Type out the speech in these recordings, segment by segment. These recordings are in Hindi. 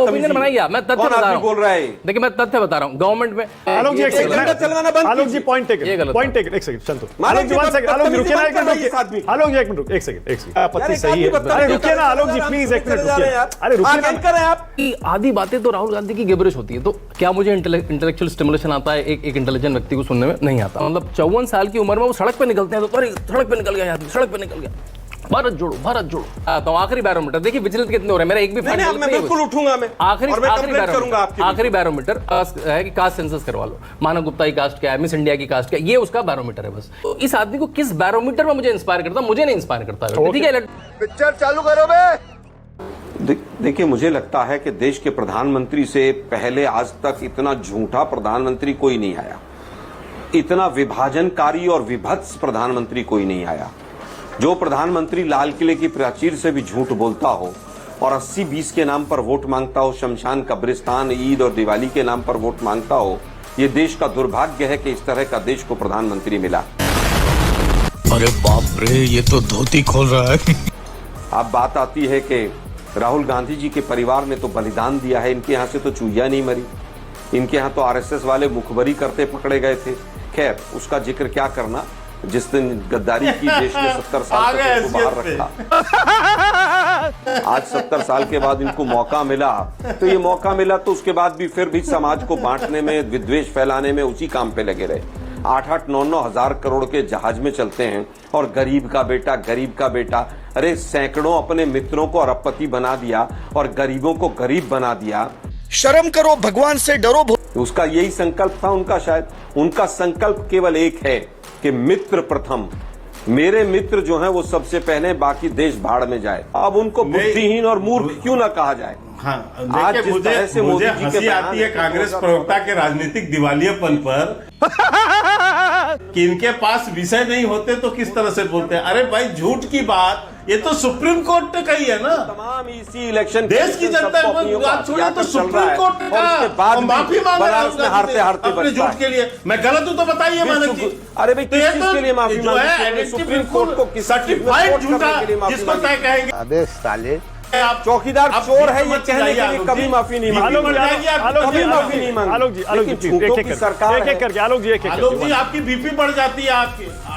ओपिनियन बनाइए, मैं तथ्य बता रहा हूं। बोल रहा है, देखिए मैं तथ्य बता रहा हूं, गवर्नमेंट में आलोक जी एक सेकंड, आलोक जी पॉइंट टेकन, एक सेकंड चल, तो आलोक जी 1 सेकंड, आलोक जी रुकिए ना, एक मिनट, आलोक जी 1 मिनट, एक सेकंड, आपत्ति सही है, अरे रुकिए ना आलोक जी प्लीज, 1 मिनट रुकिए, अरे रुकिए ना। आधी बातें तो राहुल गांधी की गिबरिश होती है, तो क्या मुझे इंटेलेक्चुअल स्टिमुलेशन आता है एक इंटेलिजेंट व्यक्ति को सुनने में? नहीं आता। मतलब 54 साल की उम्र में वो सड़क पे निकलते हैं तो अरे सड़क पे निकल गया आदमी, सड़क पे निकल गया, भारत जोड़ो भारत जोड़ो। तो आखिरी बैरोमीटर देखिए विचलित कितने हो रहे हैं, मेरा एक भी फंड मैं बिल्कुल उठूंगा, मैं आखिरी बैरोमीटर है कि कास्ट सेंसस करवा लो, मानव गुप्ता की कास्ट क्या है, मिस इंडिया की कास्ट क्या है, ये उसका बैरोमीटर है बस। तो इस आदमी को किस बैरोमीटर में मुझे इंस्पायर करता, मुझे नहीं इंस्पायर करता है। ठीक है, पिक्चर चालू करो बे। देखिए मुझे लगता है कि देश के प्रधानमंत्री से पहले आज तक इतना झूठा प्रधानमंत्री कोई नहीं आया, इतना विभाजनकारी और विभत्स प्रधानमंत्री कोई नहीं आया। जो प्रधानमंत्री लाल किले की प्राचीर से भी झूठ बोलता हो और 80-20 के नाम पर वोट मांगता हो, शमशान कब्रिस्तान ईद और दिवाली के नाम पर वोट मांगता हो, ये देश का दुर्भाग्य है कि इस तरह का देश को प्रधानमंत्री मिला। अरे बाप रे, ये तो धोती खोल रहा है। अब बात आती है कि राहुल गांधी जी के परिवार ने तो बलिदान दिया है, इनके यहाँ से तो चूहिया नहीं मरी, इनके यहाँ तो आरएसएस वाले मुखबरी करते पकड़े गए थे। खैर उसका जिक्र क्या करना, जिस दिन गद्दारी की देश ने 70 साल तक इनको बाहर रखा, आज 70 साल के बाद इनको मौका मिला, तो ये मौका मिला तो उसके बाद भी फिर भी समाज को बांटने में, विद्वेष फैलाने में उसी काम पे लगे रहे। 8-8, 9-9 हजार करोड़ के जहाज में चलते हैं और गरीब का बेटा, अरे सैकड़ों अपने मित्रों को अरबपति बना दिया और गरीबों को गरीब बना दिया। शर्म करो, भगवान से डरो। उसका यही संकल्प था उनका, शायद उनका संकल्प केवल एक है कि मित्र प्रथम, मेरे मित्र जो हैं वो सबसे पहले, बाकी देश भाड़ में जाए। अब उनको बुद्धिहीन और मूर्ख क्यों ना कहा जाए। हाँ, आज जिस तरह से मुझे मोदी जी हंसी के आती है कांग्रेस प्रवक्ता के राजनीतिक दिवालियापन पर कि इनके पास विषय नहीं होते तो किस तरह से बोलते हैं। अरे भाई झूठ की बात ये तो सुप्रीम कोर्ट ने कही है ना, तमाम इसी इलेक्शन देश की जनता बात छोड़िए तो सुप्रीम कोर्ट ने कहा, माफी मांगा हारते अपने झूठ के लिए। मैं गलत हूँ तो बताइए मानक जी। अरे भाई किस चीज के लिए माफी मांगी? सुप्रीम कोर्ट को सर्टिफाइड झूठा जिसको तय कहेंगे। अबे साले, आप चौकीदार चोर है ये कहने के लिए कभी माफी नहीं मांगी, आलोक जी सरकार एक एक करके, आलोक जी आपकी बीपी बढ़ जाती है,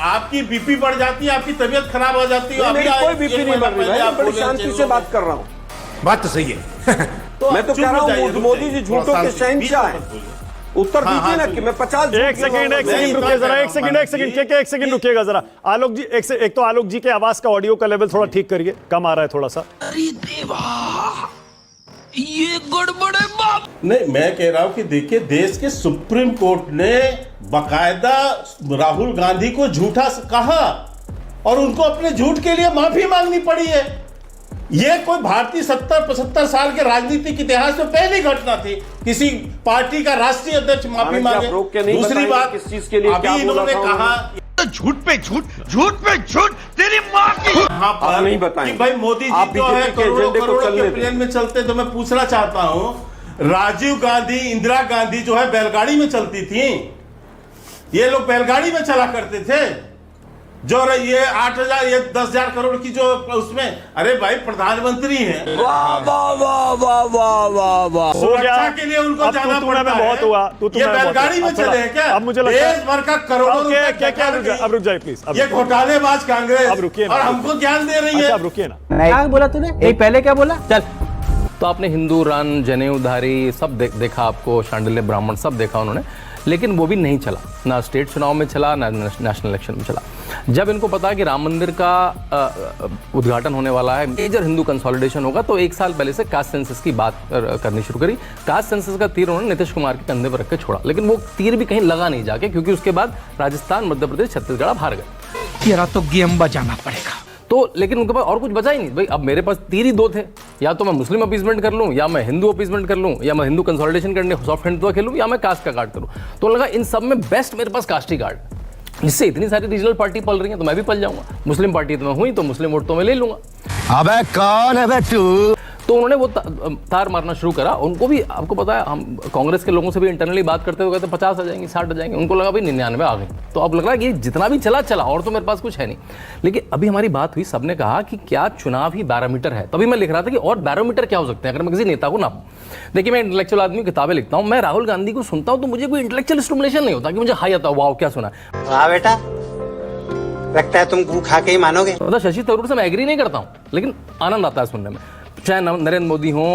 आपकी बीपी बढ़ जाती है, आपकी तबीयत खराब हो जाती है। कोई बीपी नहीं बढ़ रही है, बड़ी शांति से बात कर रहा हूँ। बात तो सही है। मैं तो कह रहा हूँ मोदी जी झूठों के शहंशाह हैं। उत्तर दीजिए ना कि मैं 50 एक सेकंड रुकिए जरा, एक सेकंड रुकिएगा जरा। आलोक जी एक तो आलोक जी के आवाज का ऑडियो का लेवल थोड़ा ठीक करिए, कम आ रहा है थोड़ा सा। अरे देवा, ये गड़बड़ है बाप। नहीं, मैं कह रहा हूं कि देखिए देश के सुप्रीम कोर्ट ने बाकायदा राहुल गांधी को झूठा कहा और उनको अपने झूठ के लिए माफी मांगनी पड़ी है। ये कोई भारतीय 70-75 साल के राजनीतिक इतिहास में पहली घटना थी, किसी पार्टी का राष्ट्रीय अध्यक्ष माफी मांगे। दूसरी बात, किस चीज के लिए अभी इन्होंने कहा झूठ पे झूठ तेरी माँ की। आप नहीं बताएं कि भाई मोदी जी जो है करोड़ों के प्लेन में चलते। तो मैं पूछना चाहता हूं, राजीव गांधी, इंदिरा गांधी जो है बैलगाड़ी में चलती थी, ये लोग बैलगाड़ी में चला करते थे। जो ये 8,000 ये 10,000 करोड़ की जो उसमें, अरे भाई प्रधानमंत्री हैं, वाह वाह वाह वाह वाह वाह वाह, सुरक्षा के लिए उनको जाना पड़ता है। बहुत हुआ, ये बैलगाड़ी में चले हैं क्या? अब मुझे लगता है देश भर का करोड़ों रुपए अब रुक जाए प्लीज। ये घोटालेबाज कांग्रेस अब रुकिए और हमको ज्ञान दे रही है। अब रुकिए ना, क्या बोला तूने? पहले क्या बोला? चल, तो आपने हिंदू रन, जनेऊधारी सब देखा, आपको शांडिल्य ब्राह्मण सब देखा उन्होंने, लेकिन वो भी नहीं चला, ना स्टेट चुनाव में चला, ना नेशनल इलेक्शन में चला। जब इनको पता है कि राम मंदिर का उद्घाटन होने वाला है, मेजर हिंदू कंसोलिडेशन होगा, तो 1 साल पहले से कास्ट सेंसस की बात करनी शुरू करी। कास्ट सेंसस का तीर उन्होंने नीतीश कुमार के कंधे पर रख के छोड़ा, लेकिन वो तीर भी कहीं लगा नहीं जाके, क्योंकि उसके बाद राजस्थान, मध्य प्रदेश, छत्तीसगढ़ हार गए। तेरा तो गेम बजाना पड़ेगा। तो लेकिन उनके पास और कुछ बचा ही नहीं भाई। अब मेरे पास तीर ही 2 थे, या तो मैं मुस्लिम अपीसमेंट कर लूं, या मैं हिंदू अपीसमेंट कर लूं, या मैं हिंदू कंसोलिडेशन करने सॉफ्ट हैंड खेलूं, या मैं कास्ट का कार्ड करूं। तो लगा इन सब में बेस्ट मेरे पास कास्ट ही कार्ड, जिससे इतनी सारी रीजनल पार्टी पल रही है, तो मैं भी पल जाऊंगा। मुस्लिम पार्टी तो मैं हुई, तो मुस्लिम वोट तो मैं ले लूंगा। अबे कौन है बे तू? तो उन्होंने वो तार मारना शुरू करा। उनको भी, आपको पता है, हम कांग्रेस के लोगों से भी इंटरनली बात करते हुए कहते 50 आ जाएंगे, 60 आ जाएंगे, उनको लगा भाई 99 आ गई। तो अब लग रहा है कि जितना भी चला चला, और तो मेरे पास कुछ है नहीं। लेकिन अभी हमारी बात हुई, सबने कहा कि क्या चुनाव ही बैरोमीटर है। तभी मैं लिख रहा था कि और बैरोमीटर क्या हो सकते हैं अगर मैं किसी नेता को नापूं। देखिए, मैं इंटेलेक्चुअल आदमी, किताबें लिखता हूँ, मैं राहुल गांधी को सुनता हूँ तो मुझे कोई इंटेलेक्चुअल स्टिमुलेशन नहीं होता कि मुझे हाई आता, वाह क्या सुना। हाँ बेटा, लगता है तुम गू खा के ही मानोगे। मतलब शशि थरूर से मैं एग्री नहीं करता हूँ, लेकिन आनंद आता है सुनने में। चाहे नरेंद्र मोदी हो,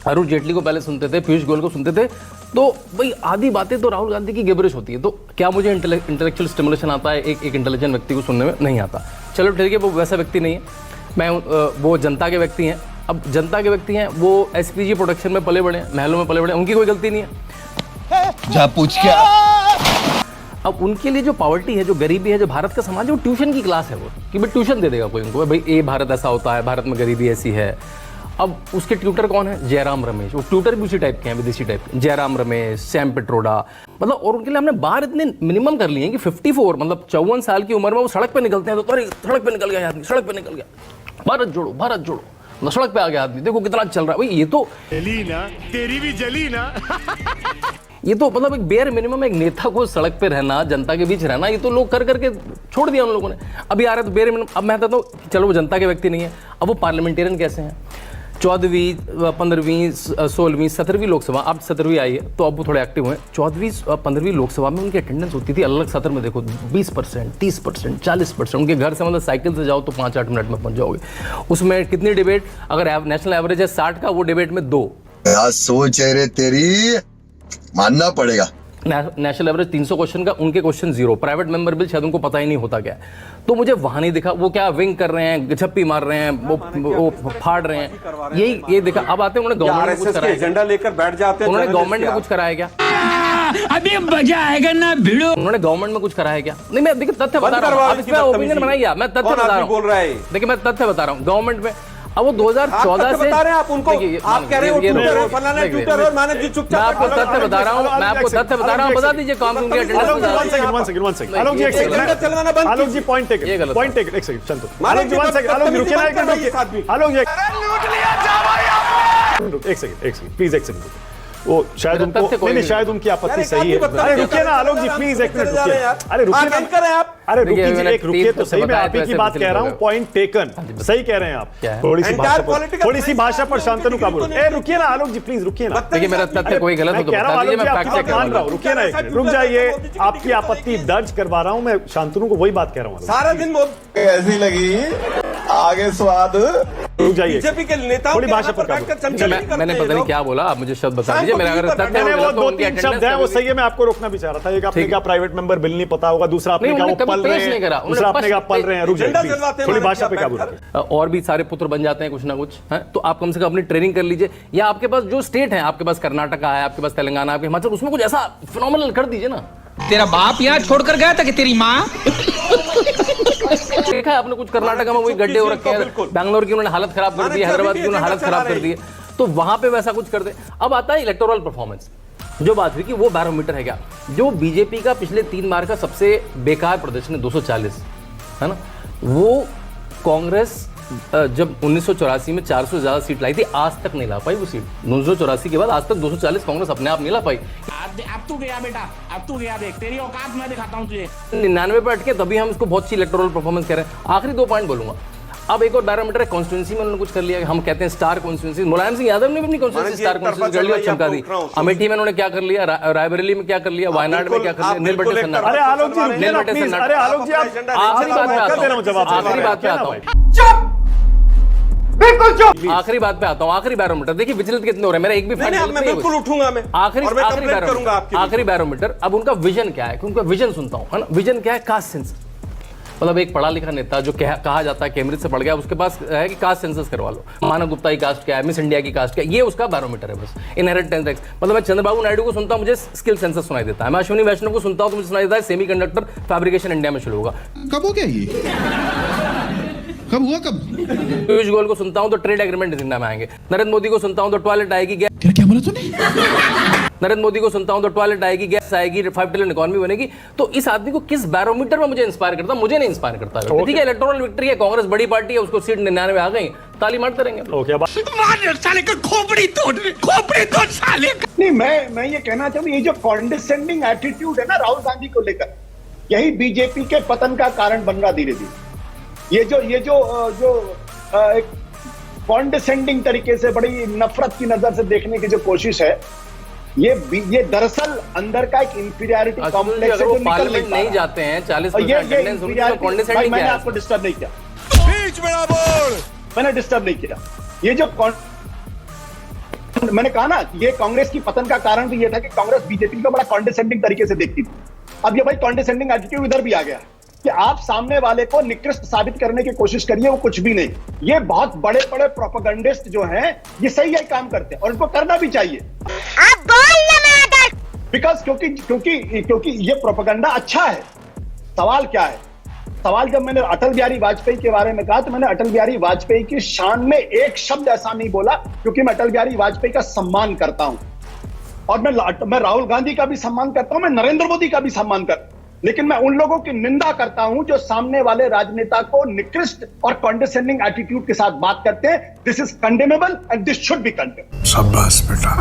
अरुण जेटली को पहले सुनते थे, पीयूष गोयल को सुनते थे, तो भाई आधी बातें तो राहुल गांधी की गिबरिश होती है। तो क्या मुझे इंटेलेक्चुअल स्टिमुलेशन आता है एक इंटेलिजेंट व्यक्ति को सुनने में? नहीं आता। चलो ठीक है, वो वैसा व्यक्ति नहीं है, मैं वो जनता के व्यक्ति हैं। अब जनता के व्यक्ति हैं, वो एसपीजी प्रोटेक्शन में पले बड़े हैं, महलों में पले बड़े हैं, उनकी कोई गलती नहीं है। जा पूछ क्या। अब उनके लिए जो पॉवर्टी है, जो गरीबी है, जो भारत का समाज है, वो ट्यूशन की क्लास है। वो कि भाई ट्यूशन दे देगा कोई उनको, भाई ये भारत ऐसा होता है, भारत में गरीबी ऐसी है। अब उसके ट्यूटर कौन है? जयराम रमेश। वो ट्यूटर भी उसी टाइप के हैं, विदेशी टाइप के। जयराम रमेश, सैम पिट्रोडा, मतलब, और उनके लिए हमने बार इतने मिनिमम कर लिए हैं कि 54 मतलब 54 साल की उम्र में वो सड़क पे निकलते हैं तो अरे सड़क पे निकल गया आदमी, सड़क पे निकल गया, भारत जोड़ो भारत जोड़ो, मतलब सड़क पे आ गया आदमी, देखो कितना चल रहा है। भाई ये तो जली ना, तेरी भी जली ना। ये तो मतलब एक बेयर मिनिमम, एक नेता को सड़क पे रहना, जनता के बीच रहना, ये तो लोग कर करके छोड़ दिया उन लोगों ने। अभी आ रहे तो बेयर मिनिमम। अब मैं कहता हूँ चलो वो जनता के व्यक्ति नहीं है, अब वो पार्लियामेंटेरियन कैसे हैं? 14वीं 15वीं 16वीं 17वीं लोकसभा, अब 17वीं आई है तो अब वो थोड़े एक्टिव हुए। 14वीं 15वीं लोकसभा में उनकी अटेंडेंस होती थी अलग सत्र में, देखो 20%, 30%, 40%। उनके घर से मतलब साइकिल से जाओ तो 5-8 मिनट में पहुंच जाओगे। उसमें कितनी डिबेट, अगर नेशनल एवरेज है 60 का, वो डिबेट में 2। सोच है रे तेरी, मानना पड़ेगा। नेशनल एवरेज 300 क्वेश्चन का, उनके क्वेश्चन 0। प्राइवेट मेंबर बिल शायद उनको पता ही नहीं होता क्या है। तो मुझे वहां नहीं दिखा वो क्या विंग कर रहे हैं, छप्पी मार रहे हैं, वो फाड़ रहे हैं, यही देखा। अब आते हैं उन्होंने गवर्नमेंट में कुछ कराया, एजेंडा लेकर बैठ जाते हैं। उन्होंने गवर्नमेंट में कुछ कराया क्या? अभी मजा आएगा ना भिड़ो। उन्होंने गवर्नमेंट में कुछ कराया क्या? नहीं, मैं देखिए तथ्य बता रहा हूँ, आप इसमें ओपिनियन बनाइए, मैं तथ्य बता रहा हूँ। देखिए मैं तथ्य बता रहा हूँ, गवर्नमेंट में अब वो 2014 से बता रहे हैं आप उनको, आप कह रहे हो ट्विटर और फलाना ट्विटर और मैंने जी चुपचाप। मैं आपको तथ्य बता रहा हूँ, मैं आपको तथ्य बता रहा हूँ, बता दीजिए काम उनकी अटेंडेंस। one second. आलोक जी एक सेकंड चलवाना बंद। आलोक जी पॉइंट टेकन, एक सेकंड चल तो। आलोक जी 1 सेकंड, आलोक जी रुकिए ना एक मिनट। आलोक जी एक सेकंड प्लीज, एक सेकंड। वो शायद उनको नहीं, शायद उनकी आपत्ति सही है। अरे रुकिए ना आलोक जी प्लीज, एक मिनट रुकिए। अरे रुकिए ना, अरे रुकिए जी, एक रुकिए तो सही। मैं आप ही की बात कह रहा हूँ, पॉइंट टेकन, सही कह रहे हैं आप। थोड़ी सी भाषा पर शांतनु काबू। ए रुकिए ना आलोक जी प्लीज, रुकिए ना। देखिए मेरा तथ्य कोई गलत हो तो बता दीजिए, मैं फैक्ट चेक मान रहा हूँ। रुकिए ना एक मिनट, रुक जाइए। आपकी आपत्ति दर्ज करवा रहा हूँ मैं, शांतनु को वही बात कह रहा हूँ। सारा दिन कैसी लगी आगे स्वाद? रुक जाइए, बीजेपी के नेताओं थोड़ी भाषा पर मैंने पता नहीं क्या बोला, आप मुझे शब्द बता दीजिए। मेरा अगर तथ्य वो 2-3 शब्द हैं वो सही है, मैं आपको रोकना भी चाह रहा था। एक आपने कहा प्राइवेट मेंबर बिल नहीं पता होगा, दूसरा आपने कहा वो पल रहे हैं, दूसरा आपने कहा पल रहे हैं। रुक जाइए, थोड़ी भाषा पे काबू रखिए। और भी सारे पुत्र बन जाते हैं कुछ ना कुछ, है तो आप कम से कम अपनी ट्रेनिंग कर लीजिए। या आपके पास जो स्टेट है, आपके पास कर्नाटका है, आपके पास तेलंगाना, आपके हिमाचल, उसमें कुछ ऐसा फिनोमिनल कर दीजिए ना। तेरा बाप यहाँ छोड़कर गया था कि तेरी माँ? देखा है आपने कुछ कर्नाटका में वही गड्ढे हो रखे हैं, बैंगलोर की उन्होंने हालत खराब कर दी, हैदराबाद की उन्होंने हालत खराब कर दी है, तो वहां पे वैसा कुछ कर दे। अब आता है इलेक्टोरल परफॉर्मेंस, जो बात हुई कि वो बैरोमीटर है क्या। जो बीजेपी का पिछले 3 बार का सबसे बेकार प्रदर्शन है 240, है ना, वो कांग्रेस जब 1984 में 400 से ज्यादा सीट लाई थी, आज तक नहीं ला पाई वो सीट। 1984 के बाद आज तक 240 कांग्रेस अपने आप नहीं ला पाई। अब तू गया बेटा, अब तू गया, देख तेरी औकात मैं दिखाता हूं तुझे। 99 पे अटके, तभी हम इसको बहुत सी इलेक्टोरल परफॉर्मेंस कह रहे हैं। आखिरी 2 पॉइंट बोलूंगा। अब एक और बैरोमीटर है कॉन्स्टिट्यूंसी में, उन्होंने कुछ कर लिया, हम कहते हैं स्टार कॉन्स्टिट्यूंसी। मुलायम सिंह यादव ने भी अपनी कॉन्स्टिट्यूंसी स्टार कॉन्स्टिट्यूंसी कर लिया और चमका दी। अमेठी में उन्होंने क्या कर लिया, रायबरेली में क्या कर लिया, वायनाड में क्या कर लिया, नीलबंटी सन्नाटा। अरे आलोक जी रुकिए ना प्लीज। अरे आलोक जी आप आखिरी बात पे आता हूं, आखिरी बात पे आता हूं। आखिरी बैरोमीटर देखिए विचलित कितने हो रहे हैं। मेरा एक भी फैक्ट मैं बिल्कुल उठूंगा मैं। आखिरी बैरोमीटर। अब उनका विजन क्या है, उनका विजन सुनता हूं, है ना। विजन क्या है? Caste census. मतलब एक पढ़ा लिखा नेता जो कहा जाता है कैम्ब्रिज से पढ़ गया, उसके पास है कि कास्ट सेंसस करवा लो, मानव गुप्ता की कास्ट क्या है, मिस इंडिया की कास्ट क्या है, ये उसका बैरोमीटर है बस। Inheritance tax. मतलब मैं चंद्रबाबू नायडू को सुनता हूं, मुझे स्किल सेंसस सुनाई देता है। मैं अश्विनी वैष्णव को सुनता हूं तो मुझे सुनाई देता है सेमीकंडक्टर फैब्रिकेशन इंडिया में शुरू होगा। कब हो गया ये? कब हुआ? कब? पीयूष गोयल को सुनता हूं तो ट्रेड एग्रीमेंट इंडिया में आएंगे। नरेंद्र मोदी को सुनता हूं तो टॉयलेट आएगी। क्या बोला तूने? नरेंद्र मोदी को सुनता हूं तो टॉयलेट आएगी, गैस आएगी, 5 ट्रिलियन इकोनॉमी बनेगी। तो इस आदमी को किस बैरोमीटर में मुझे इंस्पायर करता? मुझे नहीं इंस्पायर करता। ठीक है, इलेक्टोरल विक्ट्री है, कांग्रेस बड़ी पार्टी है, उसको सीट 99 आ गई, ताली मारते रहेंगे। ओके, अब साले का खोपड़ी तोड़ साले का। नहीं, मैं ये कहना चाहूँ, ये जो कॉन्डिसेंडिंग एटीट्यूड है ना राहुल गांधी को लेकर, यही बीजेपी के पतन का कारण बन रहा धीरे धीरे। ये जो एक कॉन्डिसेंडिंग तरीके से, बड़ी नफरत की नजर से देखने की जो कोशिश है, ये दरअसल अंदर का एक इंफीरियरिटी कॉम्प्लेक्स है जो निकल नहीं जाते हैं। 40% अटेंडेंस उनकी, तो कॉन्डिसेंडिंग मैंने क्या है? आपको डिस्टर्ब नहीं किया, बीच में ना बोल। मैंने डिस्टर्ब नहीं किया। ये जो मैंने कहा ना, ये कांग्रेस की पतन का कारण भी ये था कि कांग्रेस बीजेपी को बड़ा कॉन्डिसेंडिंग तरीके से देखती थी। अब ये भाई कॉन्डिसेंडिंग एटीट्यूड इधर भी आ गया कि आप सामने वाले को निकृष्ट साबित करने की कोशिश करिए, वो कुछ भी नहीं। ये बहुत बड़े बड़े प्रोपेगेंडिस्ट जो हैं, ये सही है काम करते हैं और इनको करना भी चाहिए। आप बोल बिकॉज क्योंकि ये प्रोपेगेंडा अच्छा है। सवाल क्या है? सवाल, जब मैंने अटल बिहारी वाजपेयी के बारे में कहा तो मैंने अटल बिहारी वाजपेयी की शान में एक शब्द ऐसा नहीं बोला, क्योंकि मैं अटल बिहारी वाजपेयी का सम्मान करता हूं और मैं राहुल गांधी का भी सम्मान करता हूं, मैं नरेंद्र मोदी का भी सम्मान करता हूं, लेकिन मैं उन लोगों की निंदा करता हूं जो सामने वाले राजनेता को निकृष्ट और कॉन्डिसेंडिंग एटीट्यूड के साथ बात करते हैं। This is condemnable and this should be condemned. शाबाश बेटा।